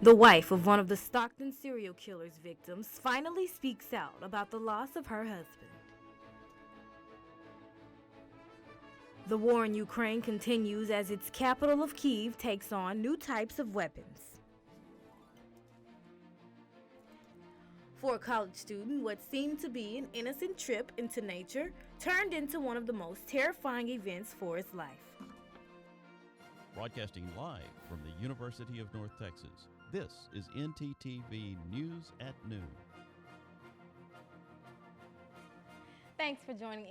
The wife of one of the Stockton serial killer's victims finally speaks out about the loss of her husband. The war in Ukraine continues as its capital of Kyiv takes on new types of weapons. For a college student, what seemed to be an innocent trip into nature turned into one of the most terrifying events for his life. Broadcasting live from the University of North Texas, this is ntTV News at Noon. Thanks for joining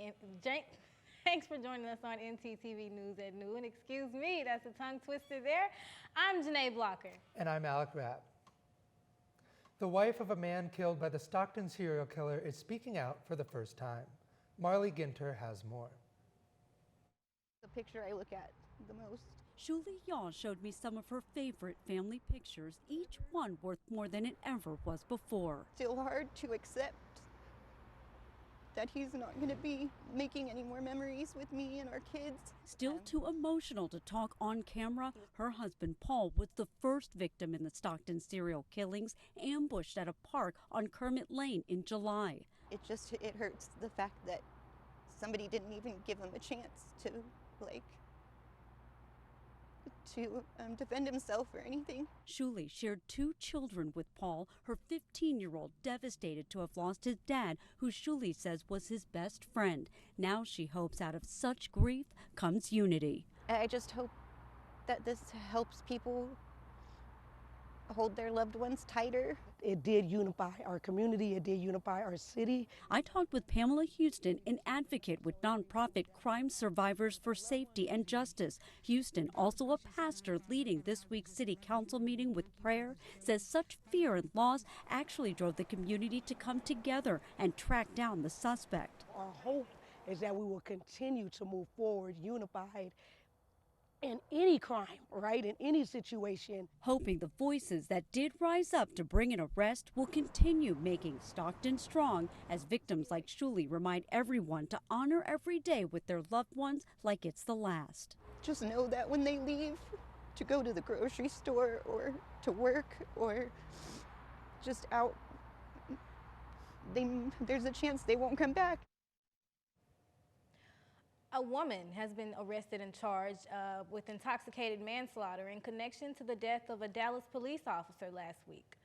us on ntTV News at Noon. Excuse me, that's a tongue twister there. I'm Janae Blocker. And I'm Alec Rapp. The wife of a man killed by the Stockton serial killer is speaking out for the first time. Marley Ginter has more. The picture I look at the most. Julie Yaw showed me some of her favorite family pictures, each one worth more than it ever was before. Still hard to accept that he's not going to be making any more memories with me and our kids. Still too emotional to talk on camera, her husband Paul was the first victim in the Stockton serial killings, ambushed at a park on Kermit Lane in July. It hurts the fact that somebody didn't even give him a chance to defend himself or anything. Shuli shared 2 children with Paul, her 15-year-old devastated to have lost his dad, who Shuli says was his best friend. Now she hopes out of such grief comes unity. I just hope that this helps people hold their loved ones tighter. It did unify our community, it did unify our city. I talked with Pamela Houston, an advocate with nonprofit Crime Survivors for Safety and Justice. Houston, also a pastor leading this week's city council meeting with prayer, says such fear and loss actually drove the community to come together and track down the suspect. Our hope is that we will continue to move forward unified in any crime, right, in any situation. Hoping the voices that did rise up to bring an arrest will continue making Stockton strong as victims like Shuli remind everyone to honor every day with their loved ones like it's the last. Just know that when they leave to go to the grocery store or to work or just out, there's a chance they won't come back. A woman has been arrested and charged with intoxicated manslaughter in connection to the death of a Dallas police officer last week.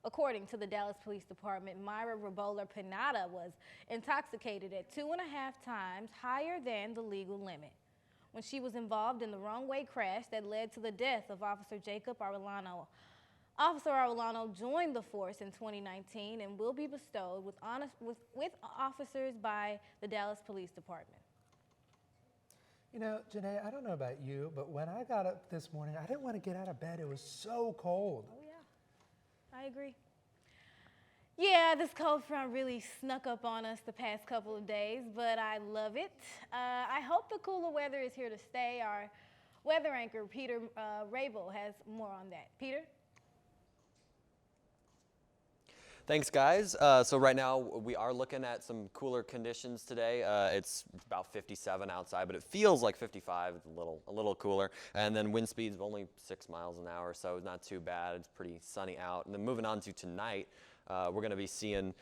According to the Dallas Police Department, Myra Rabola Pinata was intoxicated at 2.5 times higher than the legal limit when she was involved in the wrong-way crash that led to the death of Officer Jacob Arellano. Officer Arellano joined the force in 2019 and will be bestowed with officers by the Dallas Police Department. You know, Janae, I don't know about you, but when I got up this morning, I didn't want to get out of bed. It was so cold. Oh, yeah. I agree. Yeah, this cold front really snuck up on us the past couple of days, but I love it. I hope the cooler weather is here to stay. Our weather anchor, Peter Rabel, has more on that. Peter? Thanks, guys. So right now we are looking at some cooler conditions today. It's about 57 outside, but it feels like 55. It's a little cooler. And then wind speeds only 6 miles an hour, so not too bad. It's pretty sunny out. And then moving on to tonight, we're going to be seeing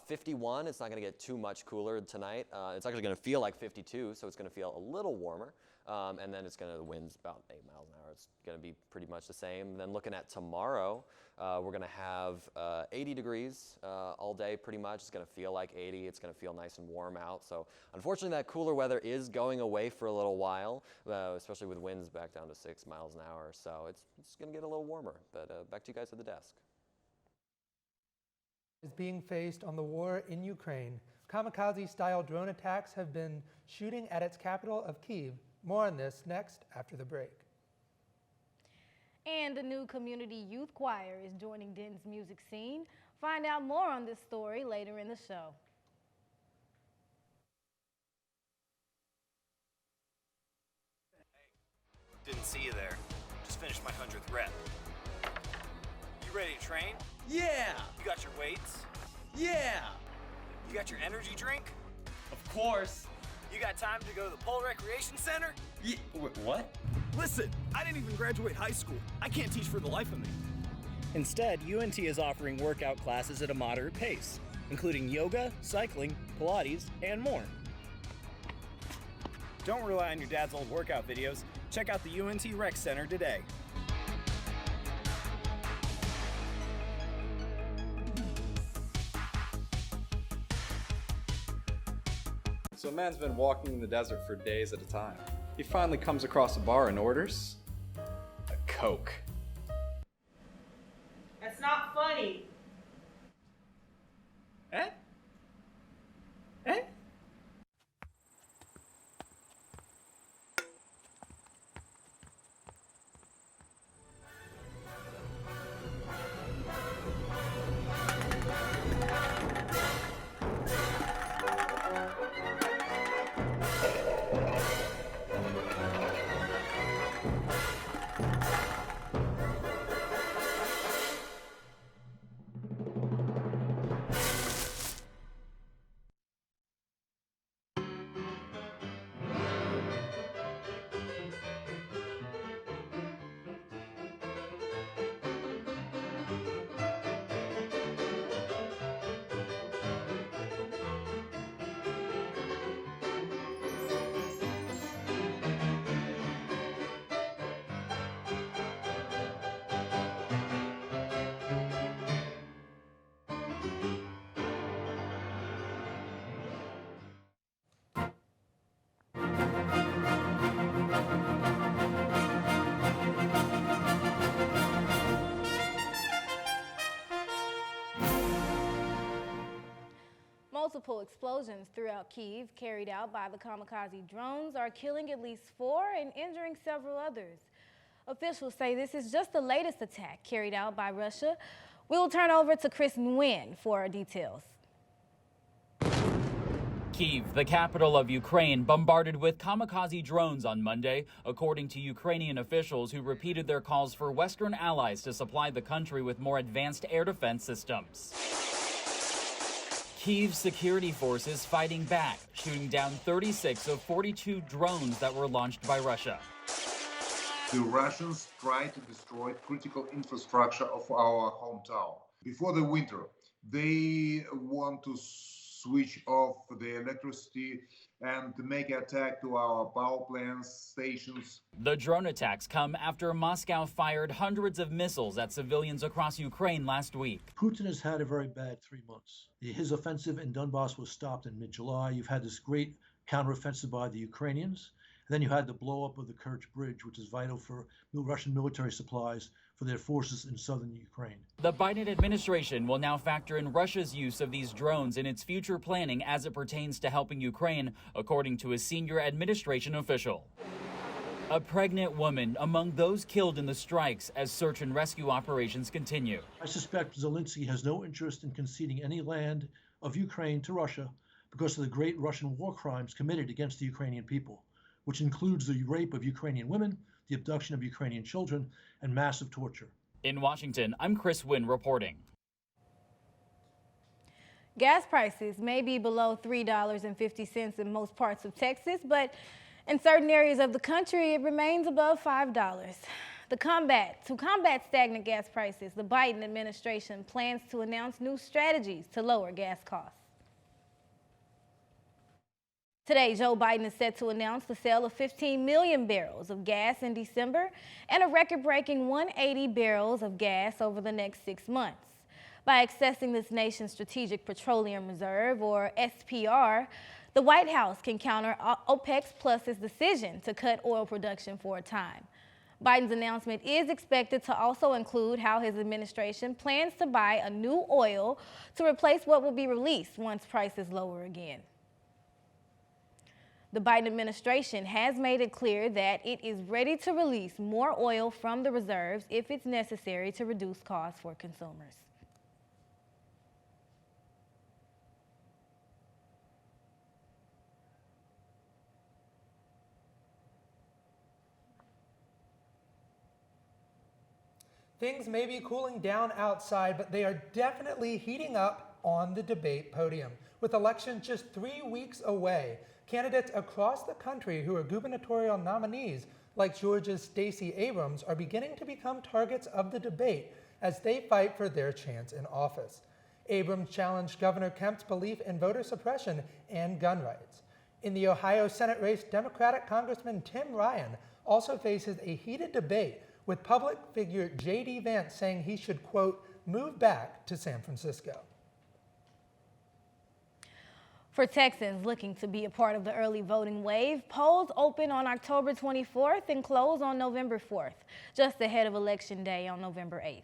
51. It's not going to get too much cooler tonight. It's actually going to feel like 52, so it's going to feel a little warmer. And then the wind's about 8 miles an hour. It's going to be pretty much the same. And then looking at tomorrow, we're going to have 80 degrees all day pretty much. It's going to feel like 80. It's going to feel nice and warm out. So unfortunately, that cooler weather is going away for a little while, especially with winds back down to 6 miles an hour. So it's going to get a little warmer. But back to you guys at the desk. Is being faced on the war in Ukraine. Kamikaze-style drone attacks have been shooting at its capital of Kyiv. More on this next after the break. And a new community youth choir is joining Denton's music scene. Find out more on this story later in the show. Didn't see you there. Just finished my 100th rep. You ready to train? Yeah! You got your weights? Yeah! You got your energy drink? Of course! You got time to go to the Pole Recreation Center? Yeah, what? Listen, I didn't even graduate high school. I can't teach for the life of me. Instead, UNT is offering workout classes at a moderate pace, including yoga, cycling, Pilates, and more. Don't rely on your dad's old workout videos. Check out the UNT Rec Center today. So a man's been walking in the desert for days at a time. He finally comes across a bar and orders a Coke. That's not funny. Eh? Eh? Multiple explosions throughout Kyiv carried out by the kamikaze drones are killing at least 4 and injuring several others. Officials say this is just the latest attack carried out by Russia. We will turn over to Chris Nguyen for details. Kyiv, the capital of Ukraine, bombarded with kamikaze drones on Monday, according to Ukrainian officials who repeated their calls for Western allies to supply the country with more advanced air defense systems. Kyiv's security forces fighting back, shooting down 36 of 42 drones that were launched by Russia. The Russians tried to destroy critical infrastructure of our hometown. Before the winter, they want to switch off the electricity and to make an attack to our power plants, stations. The drone attacks come after Moscow fired hundreds of missiles at civilians across Ukraine last week. Putin has had a very bad 3 months. His offensive in Donbass was stopped in mid-July. You've had this great counteroffensive by the Ukrainians. And then you had the blow-up of the Kerch Bridge, which is vital for Russian military supplies for their forces in southern Ukraine. The Biden administration will now factor in Russia's use of these drones in its future planning as it pertains to helping Ukraine, according to a senior administration official. A pregnant woman among those killed in the strikes as search and rescue operations continue. I suspect Zelensky has no interest in conceding any land of Ukraine to Russia because of the great Russian war crimes committed against the Ukrainian people, which includes the rape of Ukrainian women, the abduction of Ukrainian children, and massive torture. In Washington, I'm Chris Wynn reporting. Gas prices may be below $3.50 in most parts of Texas, but in certain areas of the country, it remains above $5. To combat stagnant gas prices, the Biden administration plans to announce new strategies to lower gas costs. Today, Joe Biden is set to announce the sale of 15 million barrels of gas in December and a record-breaking 180 barrels of gas over the next 6 months. By accessing this nation's Strategic Petroleum Reserve, or SPR, the White House can counter OPEC Plus's decision to cut oil production for a time. Biden's announcement is expected to also include how his administration plans to buy a new oil to replace what will be released once prices lower again. The Biden administration has made it clear that it is ready to release more oil from the reserves if it's necessary to reduce costs for consumers. Things may be cooling down outside, but they are definitely heating up on the debate podium. With elections just 3 weeks away, candidates across the country who are gubernatorial nominees like Georgia's Stacey Abrams, are beginning to become targets of the debate as they fight for their chance in office. Abrams challenged Governor Kemp's belief in voter suppression and gun rights. In the Ohio Senate race, Democratic Congressman Tim Ryan also faces a heated debate, with public figure J.D. Vance saying he should, quote, move back to San Francisco. For Texans looking to be a part of the early voting wave, polls open on October 24th and close on November 4th, just ahead of Election Day on November 8th.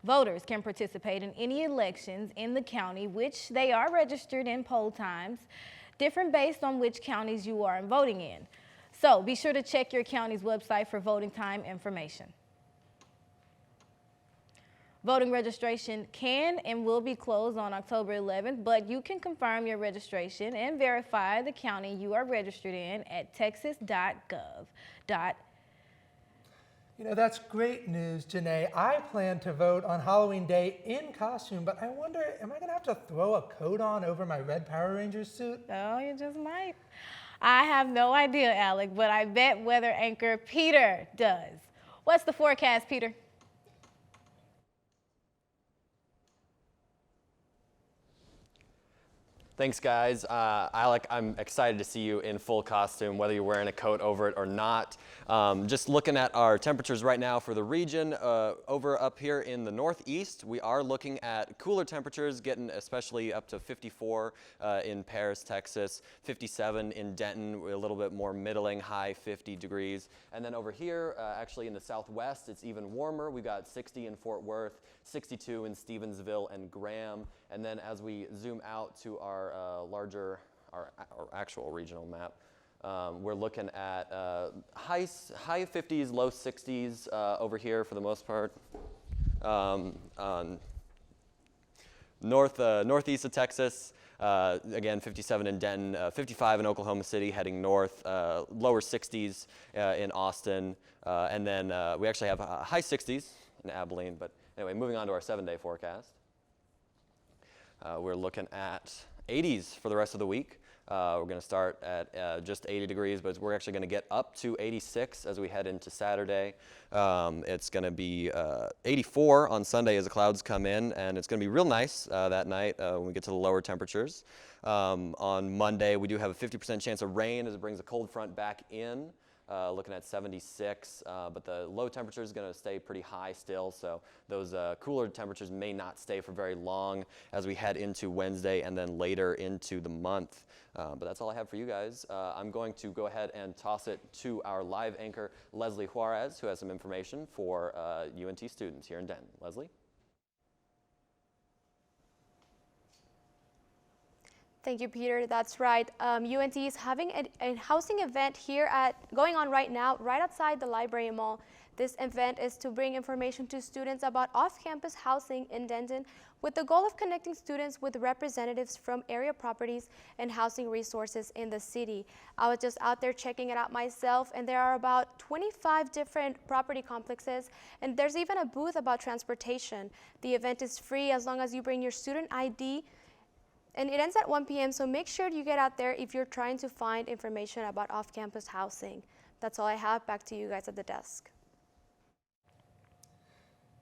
Voters can participate in any elections in the county which they are registered in poll times, different based on which counties you are voting in. So be sure to check your county's website for voting time information. Voting registration can and will be closed on October 11th, but you can confirm your registration and verify the county you are registered in at texas.gov. You know, that's great news, Janae. I plan to vote on Halloween Day in costume, but I wonder, am I going to have to throw a coat on over my red Power Rangers suit? Oh, you just might. I have no idea, Alec, but I bet weather anchor Peter does. What's the forecast, Peter? Thanks, guys. Alec, I'm excited to see you in full costume, whether you're wearing a coat over it or not. Just looking at our temperatures right now for the region, over up here in the northeast, we are looking at cooler temperatures, getting especially up to 54 in Paris, Texas, 57 in Denton, a little bit more middling, high 50 degrees. And then over here, actually in the southwest, it's even warmer. We've got 60 in Fort Worth, 62 in Stevensville and Graham. And then as we zoom out to our our actual regional map, we're looking at high 50s, low 60s over here for the most part. Northeast of Texas, again 57 in Denton, 55 in Oklahoma City, heading north, lower 60s in Austin, and then we actually have high 60s in Abilene. But anyway, moving on to our 7-day forecast. We're looking at 80s for the rest of the week. We're going to start at just 80 degrees, but we're actually going to get up to 86 as we head into Saturday. It's going to be 84 on Sunday as the clouds come in, and it's going to be real nice that night when we get to the lower temperatures. On Monday, we do have a 50% chance of rain as it brings a cold front back in. Looking at 76, but the low temperature is going to stay pretty high still, so those cooler temperatures may not stay for very long as we head into Wednesday and then later into the month. But that's all I have for you guys. I'm going to go ahead and toss it to our live anchor, Leslie Juarez, who has some information for UNT students here in Denton. Leslie? Thank you, Peter. That's right. UNT is having a housing event here going on right now, right outside the library mall. This event is to bring information to students about off-campus housing in Denton with the goal of connecting students with representatives from area properties and housing resources in the city. I was just out there checking it out myself, and there are about 25 different property complexes, and there's even a booth about transportation. The event is free as long as you bring your student ID, and it ends at 1 p.m., so make sure you get out there if you're trying to find information about off-campus housing. That's all I have. Back to you guys at the desk.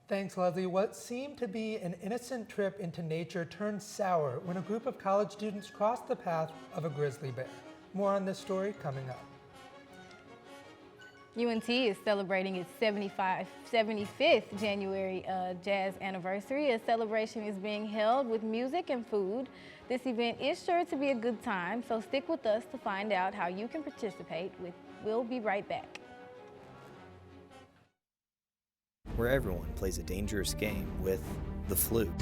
Thanks, Leslie. What seemed to be an innocent trip into nature turned sour when a group of college students crossed the path of a grizzly bear. More on this story coming up. UNT is celebrating its 75th January jazz anniversary. A celebration is being held with music and food. This event is sure to be a good time, so stick with us to find out how you can participate. We'll be right back. Where everyone plays a dangerous game with the flu.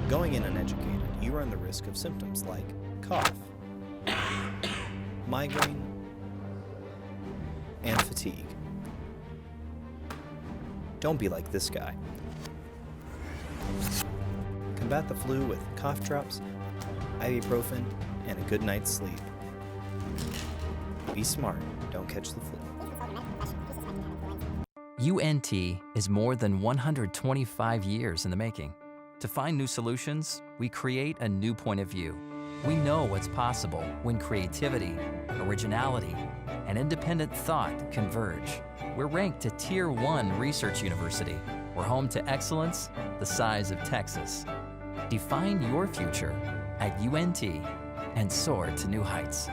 Going in uneducated, you run the risk of symptoms like cough, migraine, and fatigue. Don't be like this guy. Combat the flu with cough drops, ibuprofen, and a good night's sleep. Be smart, don't catch the flu. UNT is more than 125 years in the making. To find new solutions, we create a new point of view. We know what's possible when creativity, originality, and independent thought converge. We're ranked a Tier 1 research university. We're home to excellence the size of Texas. Define your future at UNT and soar to new heights.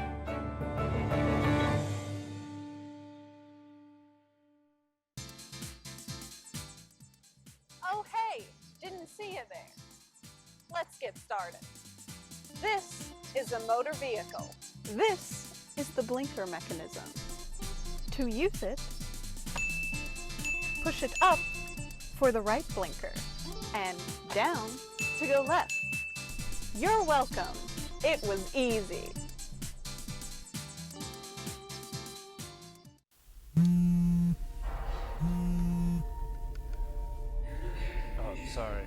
Oh, hey, didn't see you there. Let's get started. This is a motor vehicle. This is the blinker mechanism. To use it, push it up for the right blinker and down to go left. You're welcome. It was easy. Oh, sorry.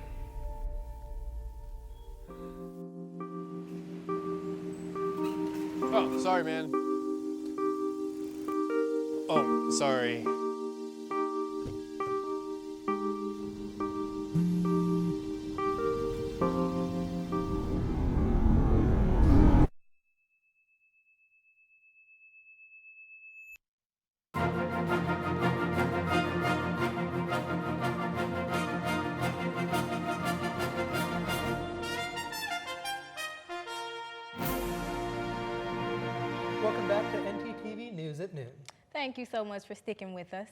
Oh, sorry, man. Oh, sorry. Welcome back to ntTV News at Noon. Thank you so much for sticking with us.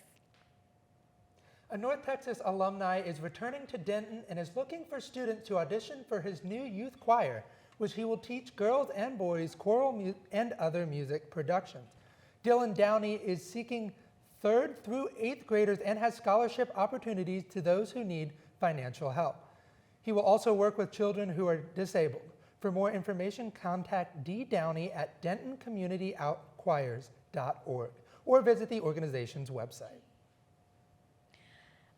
A North Texas alumni is returning to Denton and is looking for students to audition for his new youth choir, which he will teach girls and boys choral and other music productions. Dylan Downey is seeking 3rd through 8th graders and has scholarship opportunities to those who need financial help. He will also work with children who are disabled. For more information, contact D. Downey at dentoncommunityoutchoirs.org or visit the organization's website.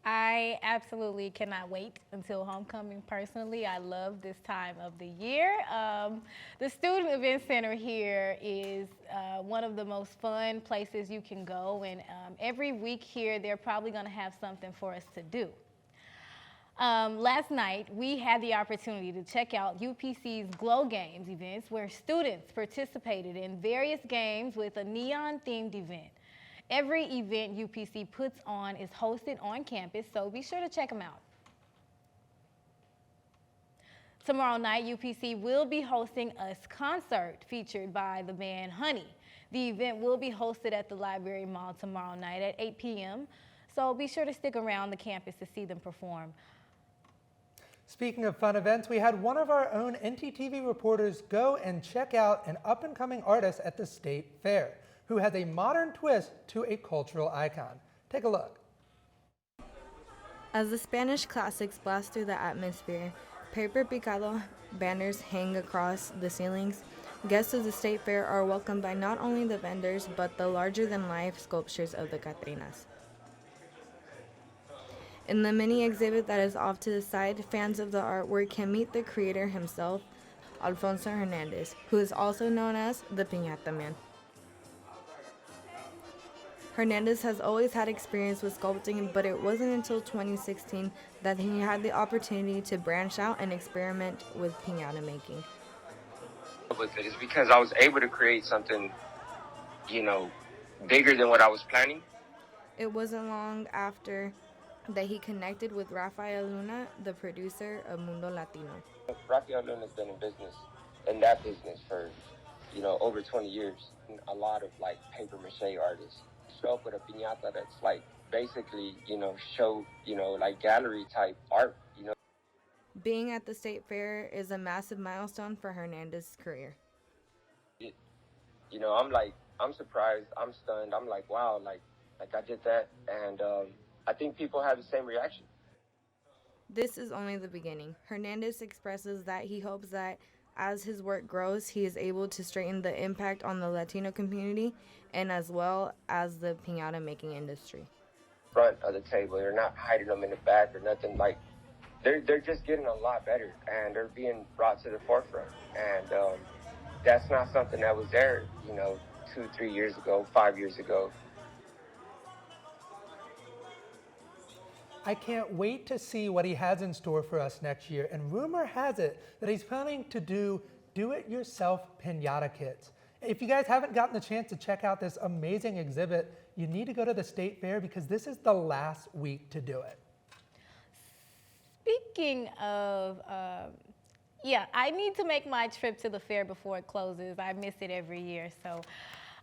I absolutely cannot wait until homecoming personally. I love this time of the year. The Student Event Center here is one of the most fun places you can go, and every week here they're probably going to have something for us to do. Last night, we had the opportunity to check out UPC's Glow Games events where students participated in various games with a neon-themed event. Every event UPC puts on is hosted on campus, so be sure to check them out. Tomorrow night, UPC will be hosting a concert featured by the band Honey. The event will be hosted at the Library Mall tomorrow night at 8 p.m., so be sure to stick around the campus to see them perform. Speaking of fun events, we had one of our own ntTV reporters go and check out an up-and-coming artist at the State Fair, who has a modern twist to a cultural icon. Take a look. As the Spanish classics blast through the atmosphere, paper picado banners hang across the ceilings. Guests of the State Fair are welcomed by not only the vendors, but the larger-than-life sculptures of the Catrinas. In the mini exhibit that is off to the side, fans of the artwork can meet the creator himself, Alfonso Hernandez, who is also known as the Piñata Man. Hernandez has always had experience with sculpting, but it wasn't until 2016 that he had the opportunity to branch out and experiment with piñata making. With it is because I was able to create something, bigger than what I was planning. It wasn't long after that he connected with Rafael Luna, the producer of Mundo Latino. Rafael Luna's been in that business for, over 20 years. A lot of paper mache artists show up with a piñata that's basically, show, gallery type art, Being at the State Fair is a massive milestone for Hernandez's career. I'm surprised, I'm stunned, I'm like, wow, I did that, and I think people have the same reaction. This is only the beginning. Hernandez expresses that he hopes that as his work grows, he is able to straighten the impact on the Latino community and as well as the piñata making industry. Front of the table, they're not hiding them in the back or nothing. They're just getting a lot better, and they're being brought to the forefront. And that's not something that was there, 2-3 years ago, 5 years ago. I can't wait to see what he has in store for us next year, and rumor has it that he's planning to do do-it-yourself piñata kits. If you guys haven't gotten the chance to check out this amazing exhibit, you need to go to the State Fair because this is the last week to do it. Speaking of, yeah, I need to make my trip to the fair before it closes. I miss it every year, so.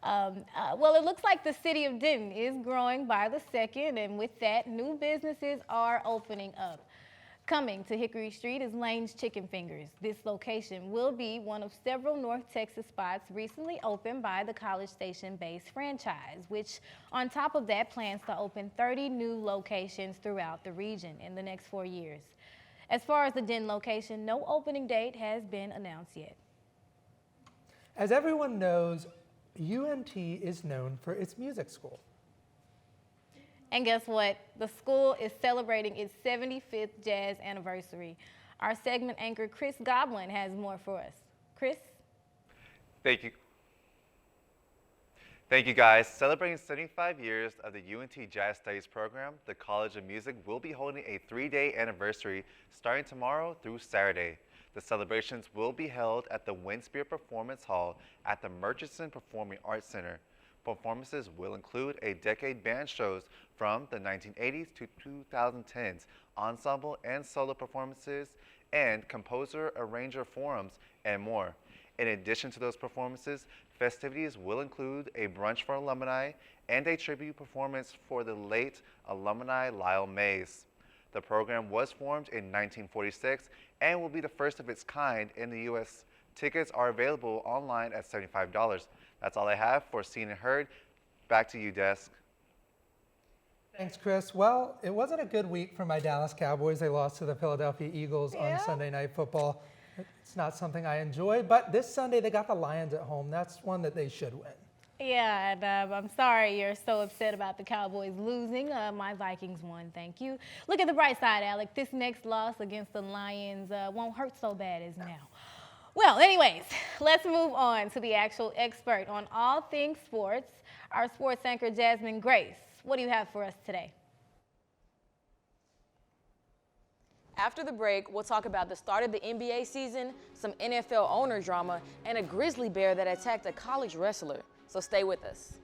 Well, it looks like the city of Denton is growing by the second, and with that, new businesses are opening up. Coming to Hickory Street is Lane's Chicken Fingers. This location will be one of several North Texas spots recently opened by the College Station-based franchise, which on top of that plans to open 30 new locations throughout the region in the next 4 years. As far as the Denton location, no opening date has been announced yet. As everyone knows, UNT is known for its music school. And guess what? The school is celebrating its 75th jazz anniversary. Our segment anchor, Chris Goblin, has more for us. Chris? Thank you. Thank you, guys. Celebrating 75 years of the UNT Jazz Studies program, the College of Music will be holding a 3-day anniversary starting tomorrow through Saturday. The celebrations will be held at the Winspear Performance Hall at the Murchison Performing Arts Center. Performances will include a decade band shows from the 1980s to 2010s, ensemble and solo performances, and composer-arranger forums, and more. In addition to those performances, festivities will include a brunch for alumni and a tribute performance for the late alumni Lyle Mays. The program was formed in 1946 and will be the first of its kind in the U.S. Tickets are available online at $75. That's all I have for Seen and Heard. Back to you, Desk. Thanks, Chris. Well, it wasn't a good week for my Dallas Cowboys. They lost to the Philadelphia Eagles on Sunday Night Football. It's not something I enjoy, but this Sunday they got the Lions at home. That's one that they should win. Yeah, and I'm sorry you're so upset about the Cowboys losing. My Vikings won, thank you. Look at the bright side, Alec. This next loss against the Lions won't hurt so bad as now. Well, anyways, let's move on to the actual expert on all things sports, our sports anchor, Jasmine Grace. What do you have for us today? After the break, we'll talk about the start of the NBA season, some NFL owner drama, and a grizzly bear that attacked a college wrestler. So stay with us.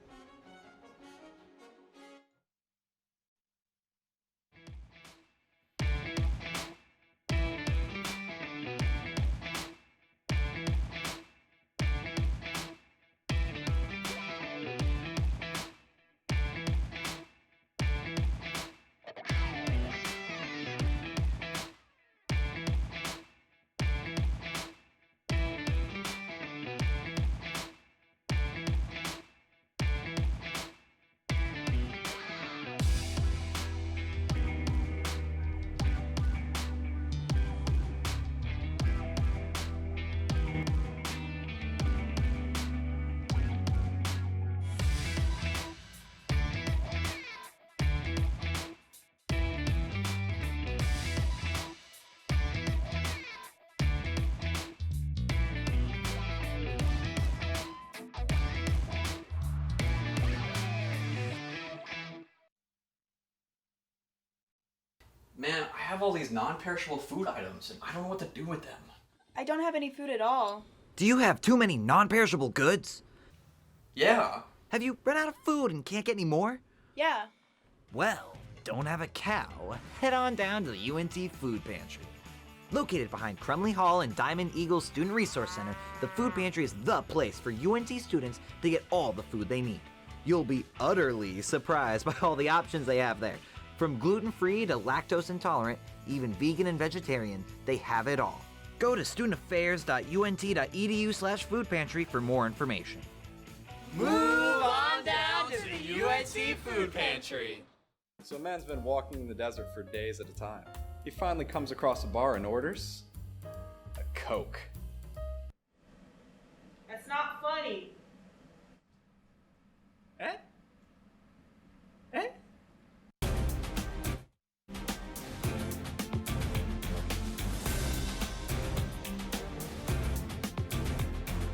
Man, I have all these non-perishable food items, and I don't know what to do with them. I don't have any food at all. Do you have too many non-perishable goods? Yeah. Have you run out of food and can't get any more? Yeah. Well, don't have a cow? Head on down to the UNT Food Pantry. Located behind Crumley Hall and Diamond Eagle Student Resource Center, the Food Pantry is the place for UNT students to get all the food they need. You'll be utterly surprised by all the options they have there. From gluten-free to lactose intolerant, even vegan and vegetarian, they have it all. Go to studentaffairs.unt.edu/food pantry for more information. Move on down to the UNT Food Pantry. So a man's been walking in the desert for days at a time. He finally comes across a bar and orders a Coke. That's not funny. Eh?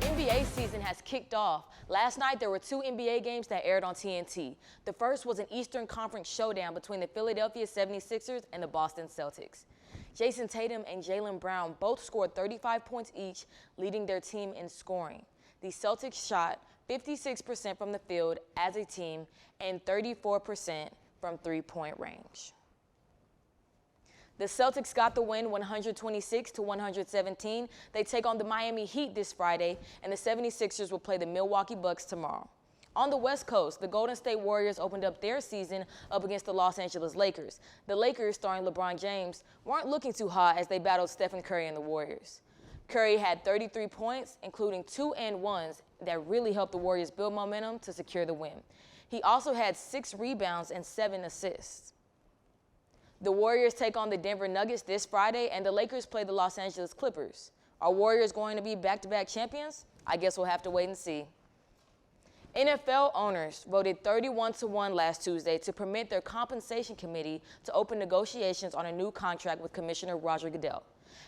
NBA season has kicked off. Last night, there were 2 NBA games that aired on TNT. The first was an Eastern Conference showdown between the Philadelphia 76ers and the Boston Celtics. Jason Tatum and Jaylen Brown both scored 35 points each, leading their team in scoring. The Celtics shot 56% from the field as a team and 34% from three-point range. The Celtics got the win 126-117. They take on the Miami Heat this Friday, and the 76ers will play the Milwaukee Bucks tomorrow. On the West Coast, the Golden State Warriors opened up their season up against the Los Angeles Lakers. The Lakers, starring LeBron James, weren't looking too hot as they battled Stephen Curry and the Warriors. Curry had 33 points, including 2 and 1s that really helped the Warriors build momentum to secure the win. He also had 6 rebounds and 7 assists. The Warriors take on the Denver Nuggets this Friday, and the Lakers play the Los Angeles Clippers. Are Warriors going to be back-to-back champions? I guess we'll have to wait and see. NFL owners voted 31-1 last Tuesday to permit their compensation committee to open negotiations on a new contract with Commissioner Roger Goodell.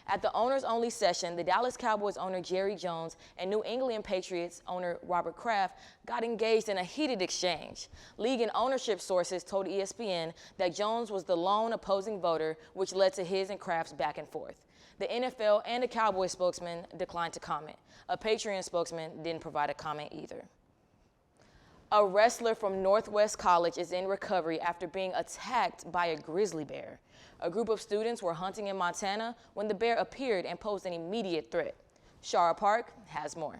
At the owners-only session, the Dallas Cowboys owner Jerry Jones and New England Patriots owner Robert Kraft got engaged in a heated exchange. League and ownership sources told ESPN that Jones was the lone opposing voter, which led to his and Kraft's back and forth. The NFL and the Cowboys spokesman declined to comment. A Patriot spokesman didn't provide a comment either. A wrestler from Northwest College is in recovery after being attacked by a grizzly bear. A group of students were hunting in Montana when the bear appeared and posed an immediate threat. Shara Park has more.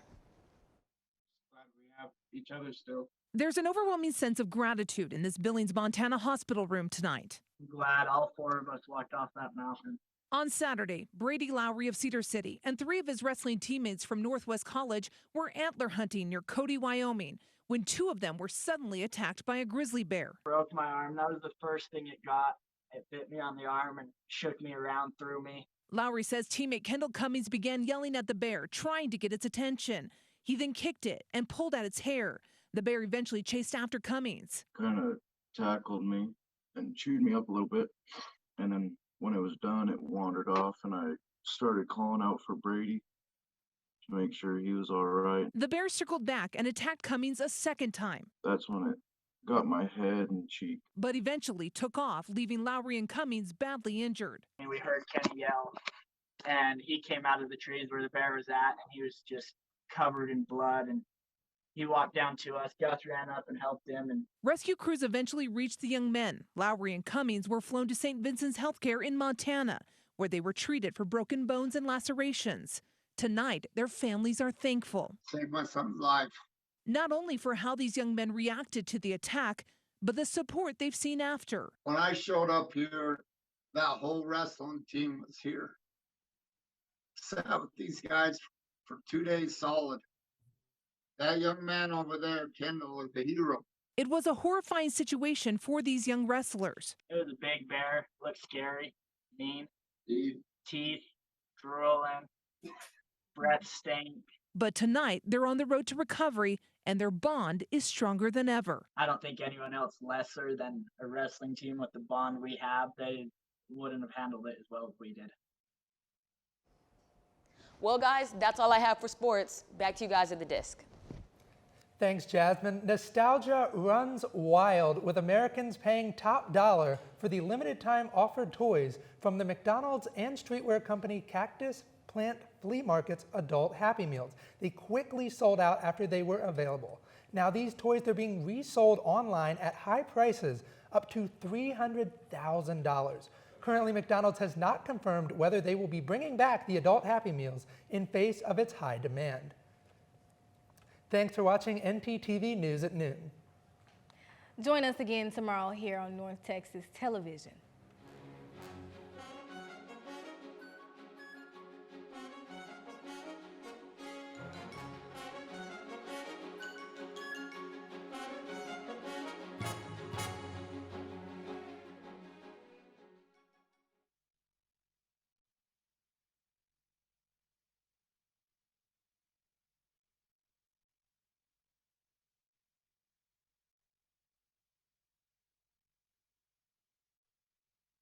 Glad we have each other still. There's an overwhelming sense of gratitude in this Billings, Montana hospital room tonight. I'm glad all 4 of us walked off that mountain. On Saturday, Brady Lowry of Cedar City and 3 of his wrestling teammates from Northwest College were antler hunting near Cody, Wyoming, when 2 of them were suddenly attacked by a grizzly bear. Broke my arm. That was the first thing it got. It bit me on the arm and shook me around, threw me. Lowry says teammate Kendall Cummings began yelling at the bear, trying to get its attention. He then kicked it and pulled at its hair. The bear eventually chased after Cummings. Kind of tackled me and chewed me up a little bit. And then when it was done, it wandered off, and I started calling out for Brady to make sure he was all right. The bear circled back and attacked Cummings a second time. That's when it got my head and cheek. But eventually took off, leaving Lowry and Cummings badly injured. And we heard Kenny yell, and he came out of the trees where the bear was at, and he was just covered in blood. And he walked down to us. Gus ran up and helped him. And rescue crews eventually reached the young men. Lowry and Cummings were flown to St. Vincent's Healthcare in Montana, where they were treated for broken bones and lacerations. Tonight, their families are thankful. Saved my son's life. Not only for how these young men reacted to the attack, but the support they've seen after. When I showed up here, that whole wrestling team was here. Sat with these guys for 2 days solid. That young man over there, Kendall, was the hero. It was a horrifying situation for these young wrestlers. It was a big bear, looked scary, mean, teeth, drooling, breath stank. But tonight, they're on the road to recovery, and their bond is stronger than ever. I don't think anyone else lesser than a wrestling team with the bond we have, they wouldn't have handled it as well as we did. Well, guys, that's all I have for sports. Back to you guys at the desk. Thanks, Jasmine. Nostalgia runs wild, with Americans paying top dollar for the limited time offered toys from the McDonald's and streetwear company Cactus Plant Flea Market's adult Happy Meals. They quickly sold out after they were available. Now these toys, they're being resold online at high prices, up to $300,000. Currently, McDonald's has not confirmed whether they will be bringing back the adult Happy Meals in face of its high demand. Thanks for watching ntTV News at noon. Join us again tomorrow here on North Texas Television.